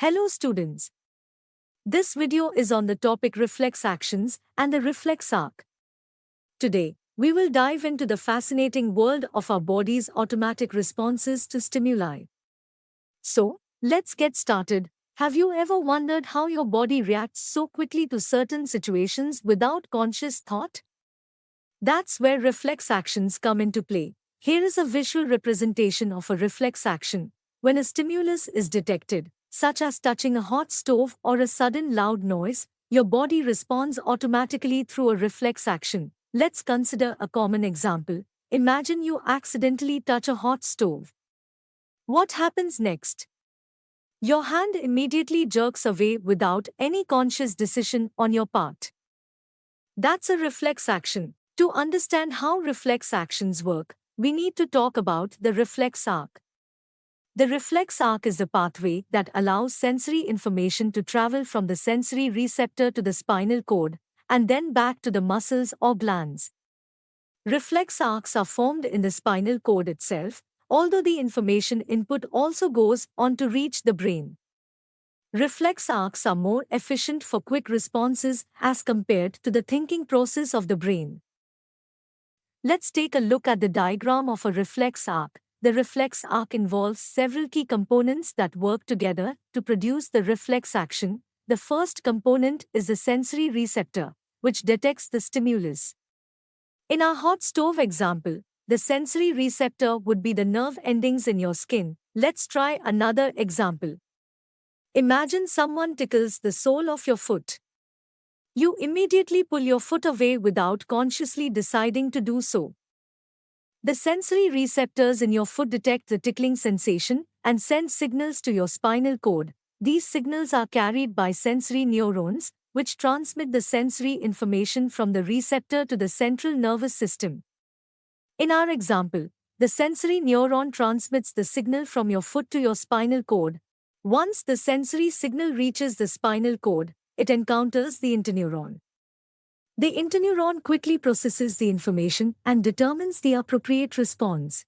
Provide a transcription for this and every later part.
Hello students. This video is on the topic reflex actions and the reflex arc. Today, we will dive into the fascinating world of our body's automatic responses to stimuli. So, let's get started. Have you ever wondered how your body reacts so quickly to certain situations without conscious thought? That's where reflex actions come into play. Here is a visual representation of a reflex action. When a stimulus is detected, such as touching a hot stove or a sudden loud noise, your body responds automatically through a reflex action. Let's consider a common example. Imagine you accidentally touch a hot stove. What happens next? Your hand immediately jerks away without any conscious decision on your part. That's a reflex action. To understand how reflex actions work, we need to talk about the reflex arc. The reflex arc is the pathway that allows sensory information to travel from the sensory receptor to the spinal cord, and then back to the muscles or glands. Reflex arcs are formed in the spinal cord itself, although the information input also goes on to reach the brain. Reflex arcs are more efficient for quick responses as compared to the thinking process of the brain. Let's take a look at the diagram of a reflex arc. The reflex arc involves several key components that work together to produce the reflex action. The first component is the sensory receptor, which detects the stimulus. In our hot stove example, the sensory receptor would be the nerve endings in your skin. Let's try another example. Imagine someone tickles the sole of your foot. You immediately pull your foot away without consciously deciding to do so. The sensory receptors in your foot detect the tickling sensation and send signals to your spinal cord. These signals are carried by sensory neurons, which transmit the sensory information from the receptor to the central nervous system. In our example, the sensory neuron transmits the signal from your foot to your spinal cord. Once the sensory signal reaches the spinal cord, it encounters the interneuron. The interneuron quickly processes the information and determines the appropriate response.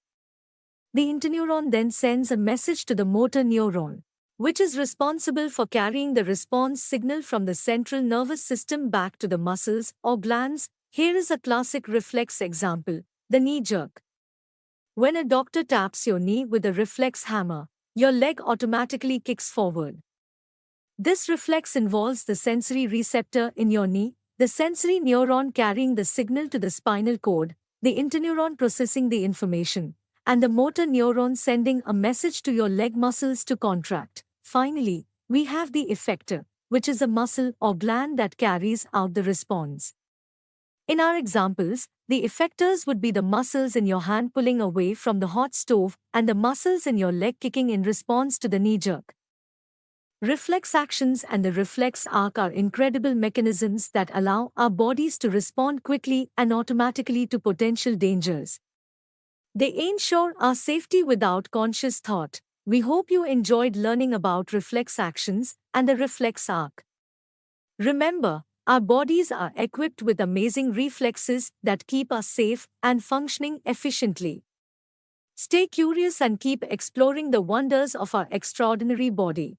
The interneuron then sends a message to the motor neuron, which is responsible for carrying the response signal from the central nervous system back to the muscles or glands. Here is a classic reflex example, the knee jerk. When a doctor taps your knee with a reflex hammer, your leg automatically kicks forward. This reflex involves the sensory receptor in your knee, the sensory neuron carrying the signal to the spinal cord, the interneuron processing the information, and the motor neuron sending a message to your leg muscles to contract. Finally, we have the effector, which is a muscle or gland that carries out the response. In our examples, the effectors would be the muscles in your hand pulling away from the hot stove and the muscles in your leg kicking in response to the knee jerk. Reflex actions and the reflex arc are incredible mechanisms that allow our bodies to respond quickly and automatically to potential dangers. They ensure our safety without conscious thought. We hope you enjoyed learning about reflex actions and the reflex arc. Remember, our bodies are equipped with amazing reflexes that keep us safe and functioning efficiently. Stay curious and keep exploring the wonders of our extraordinary body.